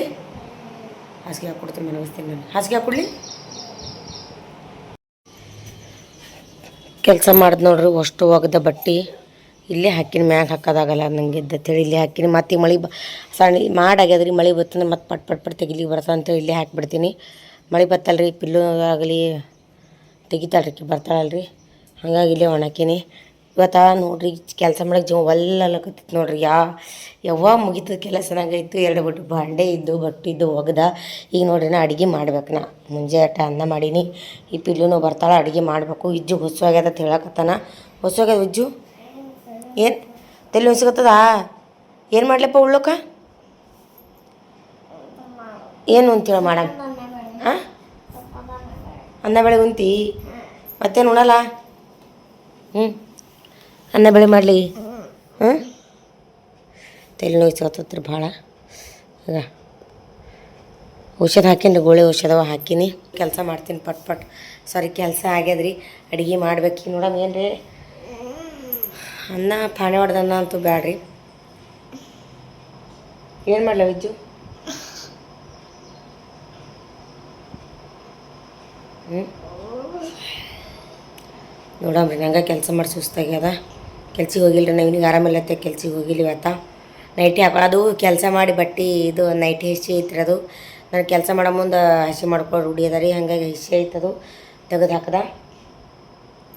ಹಾಸಿಗೆ ಹಾಕ್ಕೊಡ್ತೀನಿ. ಮನಗಿಸ್ತೀನಿ ನಾನು. ಹಾಸಿಗೆ ಹಾಕ್ಕೊಡ್ಲಿ. ಕೆಲಸ ಮಾಡಿದ್ ನೋಡ್ರಿ. ಅಷ್ಟು ಒಗ್ದ ಬಟ್ಟೆ ಇಲ್ಲೇ ಹಾಕಿನಿ. ಮ್ಯಾಗ ಹಾಕೋದಾಗಲ್ಲ ನನಗೆ ಇದ್ದತ್ತೇಳಿ ಇಲ್ಲೇ ಹಾಕಿನಿ. ಮತ್ತು ಮಳೆ ಸಣ್ಣ ಮಾಡಾಗ್ಯದ್ರಿ. ಮಳೆ ಬರ್ತಂದ್ರೆ ಮತ್ತು ಪಟ್ ಪಟ್ ಪಟ್ ತೆಗಿಲಿಕ್ಕೆ ಬರ್ತದೆ ಅಂತೇಳಿ ಇಲ್ಲೇ ಹಾಕಿಬಿಡ್ತೀನಿ. ಮಳೆ ಬತ್ತಲ್ರಿ. ಪಿಲ್ಲು ಆಗಲಿ ತೆಗಿತಾಳ್ರಿ ಬರ್ತಾಳಲ್ರಿ. ಹಾಗಾಗಿ ಇಲ್ಲೇ ಒಣಾಕಿನಿ. ಇವತ್ತು ನೋಡ್ರಿ ಕೆಲಸ ಮಾಡೋಕೆ ಒಲ್ಲಕತ್ತಿತ್ತು ನೋಡ್ರಿ. ಯಾವಾಗ ಮುಗಿತದ ಕೆಲಸ ನಂಗಾಯ್ತು. 2 ಬುಟ್ಟಿ ಭಾಂಡೆ ಇದ್ದು ಬಟ್ಟೆ ಇದ್ದು ಒಗ್ದ. ಈಗ ನೋಡ್ರಿ ನಾ ಅಡುಗೆ ಮಾಡ್ಬೇಕು. ನಾ ಮುಂಜಾನೆ ಅನ್ನ ಮಾಡೀನಿ. ಈ ಪಿಲ್ಲುನು ಬರ್ತಾಳೆ. ಅಡುಗೆ ಮಾಡಬೇಕು. ವಿಜ್ಜು ಹೊಸೋಗ್ಯದ ಅಂತ ಹೇಳಕತ್ತಾನ. ಹೊಸೋಗ್ಯದ ವಿಜ್ಜು ಏನು ತಲೆ ಹೊಸಗತ್ತದ? ಏನು ಮಾಡ್ಲಪ್ಪ ಉಳ್ಳೋಕ? ಏನು ಅಂತೇಳಿ ಮಾಡಮ್? ಹಾಂ, ಅನ್ನ ಬೆಳೆ ಉಂತಿ ಮತ್ತೇನು ಉಣಲ್ಲ? ಅನ್ನ ಬೆಳೆ ಮಾಡಲಿ. ತಲೆ ನೋಯ್ಸತ್ತತ್ರಿ ಭಾಳ. ಈಗ ಔಷಧ ಹಾಕೀನಿ. ಗೋಳಿ ಔಷಧವ ಹಾಕೀನಿ. ಕೆಲಸ ಮಾಡ್ತೀನಿ ಪಟ್ ಪಟ್. ಸಾರಿ ಕೆಲಸ ಆಗ್ಯದ್ರಿ. ಅಡುಗೆ ಮಾಡ್ಬೇಕು. ನೋಡಮ್ ಏನು ರೀ ಅನ್ನ ಪಾಣೆ ಹೊಡೆದನ್ನ ಅಂತೂ ಬ್ಯಾಡ್ರಿ. ಏನು ಮಾಡಲ ವಿಜ್ಜು? ನೋಡಮ್ರಿ, ನಂಗೆ ಕೆಲಸ ಮಾಡಿ ಸುಸ್ತಾಗ್ಯದ. ಕೆಲ್ಸಿಗೆ ಹೋಗಿಲ್ಲ ರೀ, ನಾವು ಆರಾಮಿಲ್ಲತ್ತೆ ಕೆಲ್ಸಿಗೆ ಹೋಗಿಲ್ಲ ಇವತ್ತ. ನೈಟಿ ಹಾಕೊಳ್ಳೋದು ಕೆಲಸ ಮಾಡಿ ಬಟ್ಟೆ ಇದು ನೈಟಿ ಹಸಿ ಐತ್ರಿ. ಅದು ನಾನು ಕೆಲಸ ಮಾಡೋ ಮುಂದೆ ಹಸಿ ಮಾಡ್ಕೊಂಡು ರೂಢಿ ಅದ ರೀ, ಹಾಗಾಗಿ ಹಸಿ ಐತದು ತೆಗೆದು ಹಾಕದ.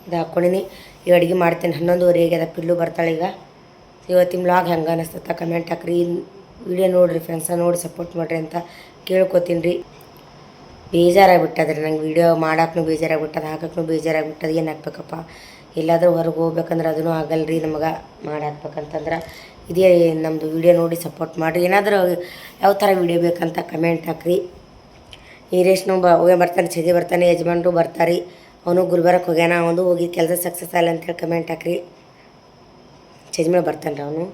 ಇದು ಹಾಕ್ಕೊಂಡಿನಿ. ಈಗ ಅಡುಗೆ ಮಾಡ್ತೀನಿ. 11:30 ಆಗ್ಯದ. ಪಿಲ್ಲು ಬರ್ತಾಳೆ ಈಗ. ಇವತ್ತಿನ ವ್ಲಾಗ್ ಹೆಂಗೆ ಅನ್ನಿಸ್ತತ್ತ ಕಮೆಂಟ್ ಹಾಕ್ರಿ. ವಿಡಿಯೋ ನೋಡಿರಿ ಫ್ರೆಂಡ್ಸ, ನೋಡಿ ಸಪೋರ್ಟ್ ಮಾಡಿರಿ ಅಂತ ಕೇಳ್ಕೊತೀನಿ ರೀ. ಬೇಜಾರಾಗ್ಬಿಟ್ಟದ್ರಿ ನಂಗೆ ವಿಡಿಯೋ ಮಾಡೋಕ್ಕೂ ಬೇಜಾರಾಗ್ಬಿಟ್ಟದ, ಹಾಕೋಕ್ಕೂ ಬೇಜಾರಾಗ್ಬಿಟ್ಟದ. ಏನು ಹಾಕ್ಬೇಕಪ್ಪ, ಎಲ್ಲಾದರೂ ಹೊರಗೆ ಹೋಗ್ಬೇಕಂದ್ರೆ ಅದೂ ಆಗಲ್ರಿ ನಮಗೆ ಮಾಡಿ ಹಾಕ್ಬೇಕಂತಂದ್ರೆ. ಇದೇ ನಮ್ಮದು ವಿಡಿಯೋ ನೋಡಿ ಸಪೋರ್ಟ್ ಮಾಡಿರಿ. ಏನಾದರೂ ಯಾವ ಥರ ವಿಡಿಯೋ ಬೇಕಂತ ಕಮೆಂಟ್ ಹಾಕ್ರಿ. ಹೀರೇಶ್ನು ಹೋಗೇ ಬರ್ತಾನೆ, ಚದಿ ಬರ್ತಾನೆ, ಯಜಮಾನ್ರು ಬರ್ತಾರೆ. ಅವನು ಗುಲ್ಬರ್ಗಕ್ಕೆ ಹೋಗ್ಯಾನ. ಅವನು ಹೋಗಿ ಕೆಲಸ ಸಕ್ಸಸ್ ಆಗಲ್ಲ ಅಂತೇಳಿ ಕಮೆಂಟ್ ಹಾಕ್ರಿ. ಚಜ್ಮೇಲೆ ಬರ್ತಾನೆ ರೀ ಅವನು.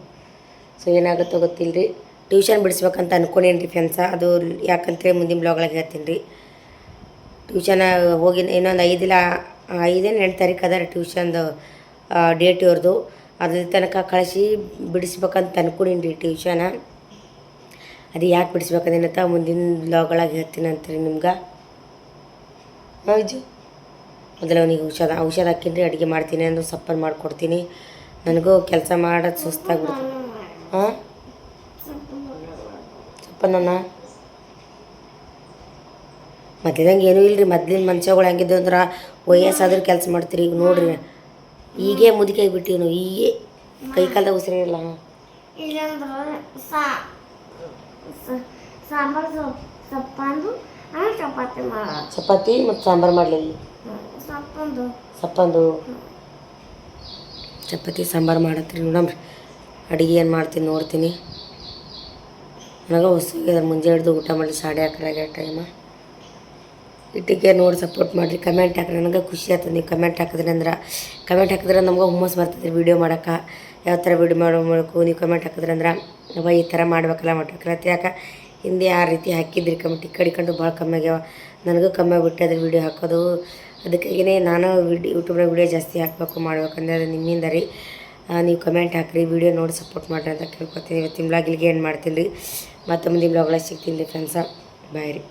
ಸೊ ಏನಾಗುತ್ತೋ ಗೊತ್ತಿಲ್ಲ ರೀ. ಟ್ಯೂಷನ್ ಬಿಡಿಸ್ಬೇಕಂತ ಅನ್ಕೊಂಡೇನಿ ರೀ ಫ್ರೆಂಡ್ಸ. ಅದು ಯಾಕಂತೇಳಿ ಮುಂದಿನ ಬ್ಲಾಗ್ಲಾಗ ಹೇಳ್ತೀನಿ ರೀ. ಟ್ಯೂಷನ್ ಹೋಗಿ ಇನ್ನೊಂದು 5-8 ತಾರೀಕು ಅದ ರೀ ಟ್ಯೂಷನ್ದು ಡೇಟ್ ಇವ್ರದ್ದು. ಅದ್ರ ತನಕ ಕಳಿಸಿ ಬಿಡಿಸ್ಬೇಕಂತ ಅನ್ಕೊಂಡೀನಿ ರೀ ಟ್ಯೂಷನ. ಅದು ಯಾಕೆ ಬಿಡಿಸ್ಬೇಕಂತ ಮುಂದಿನ ಬ್ಲಾಗ್ಗಳಾಗ ಹೇಳ್ತೀನಿ ಅಂತೀರಿ ನಿಮ್ಗೆ. ಹೌದು, ಮೊದಲು ಅವನಿಗೆ ಔಷಧ ಹಾಕಿನ್ರಿ, ಅಡುಗೆ ಮಾಡ್ತೀನಿ ಅಂದ್ರೆ ಸಪ್ಪನ್ನು ಮಾಡಿಕೊಡ್ತೀನಿ. ನನಗೂ ಕೆಲಸ ಮಾಡೋದು ಸುಸ್ತಾಗ್ಬಿಡ್ತು. ಹಾಂ, ಸಪ್ಪನ್ನ ಮೊದಲಿದಂಗೆ ಏನೂ ಇಲ್ಲ ರೀ. ಮೊದ್ಲಿನ ಮನುಷ್ಯಗಳು ಹೆಂಗಿದ್ದು ಅಂದ್ರೆ ವಯಸ್ಸಾದ್ರೂ ಕೆಲಸ ಮಾಡ್ತೀರಿ. ಈಗ ನೋಡ್ರಿ, ಈಗೇ ಮುದುಕಿ ಆಗಿಬಿಟ್ಟಿವಿ ನಾವು. ಈಗೇ ಕೈ ಕಾಲದಾಗ ಉಸಿರಿರಲ್ಲ. ಚಪಾತಿ ಮತ್ತು ಸಾಂಬಾರು ಮಾಡಲಿಲ್ಲ. ಸಪ್ಪಂದು ಚಪಾತಿ ಸಾಂಬಾರು ಮಾಡತ್ರಿ. ನೋಡಮ್ರಿ ಅಡುಗೆ ಏನು ಮಾಡ್ತೀನಿ ನೋಡ್ತೀನಿ. ನನಗೆ ಹೊಸ ಮುಂಜೆ ಹಿಡ್ದು ಊಟ ಮಾಡಿ 11:30 ಟೈಮ. ಇಟ್ಟಿಗೆ ನೋಡಿ ಸಪೋರ್ಟ್ ಮಾಡಿರಿ, ಕಮೆಂಟ್ ಹಾಕ್ರಿ. ನನಗೆ ಖುಷಿ ಆಗ್ತದೆ ನೀವು ಕಮೆಂಟ್ ಹಾಕಿದ್ರೆ ನಮ್ಗೆ ಹುಮ್ಮಸ್ ಬರ್ತದೆ ವಿಡಿಯೋ ಮಾಡೋಕೆ. ಯಾವ ಥರ ವಿಡಿಯೋ ಮಾಡಬೇಕು ನೀವು ಕಮೆಂಟ್ ಹಾಕಿದ್ರಂದ್ರೆ ನಾವು ಈ ಥರ ಮಾಡ್ಬೇಕಲ್ಲ ಮಾಡ್ಬೇಕಲ್ಲ ಯಾಕೆ ಹಿಂದೆ ಆ ರೀತಿ ಹಾಕಿದ್ರಿ ಕಮೆಂಟ್. ಈ ಕಡೆ ಭಾಳ ಕಮ್ಮಿ ಆಗ್ಯಾವ. ನನಗೂ ಕಮ್ಮಿ ಆಗಿಬಿಟ್ಟೆ ವಿಡಿಯೋ ಹಾಕೋದು. ಅದಕ್ಕಾಗಿಯೇ ನಾನು ಯೂಟ್ಯೂಬ್ನಾಗ ವಿಡಿಯೋ ಜಾಸ್ತಿ ಹಾಕಬೇಕು ಮಾಡ್ಬೇಕಂದ್ರೆ ಅದು ನಿಮ್ಮಿಂದ ರೀ. ನೀವು ಕಮೆಂಟ್ ಹಾಕಿರಿ, ವಿಡಿಯೋ ನೋಡಿ ಸಪೋರ್ಟ್ ಮಾಡಿರಿ ಅಂತ ಕೇಳ್ಕೊತೀನಿ. ಇವತ್ತಿನ ಬ್ಲಾಗ್ ಇಲ್ಲಿಗೆ ಏನು ಮಾಡ್ತೀನಿ ರೀ. ಮತ್ತೆ ಮುಂದಿನ ಬ್ಲಾಗ್ಲಾಗ ಸಿಗ್ತೀನಿ ರೀ ಫ್ರೆಂಡ್ಸ. ಬಾಯ್ ರೀ.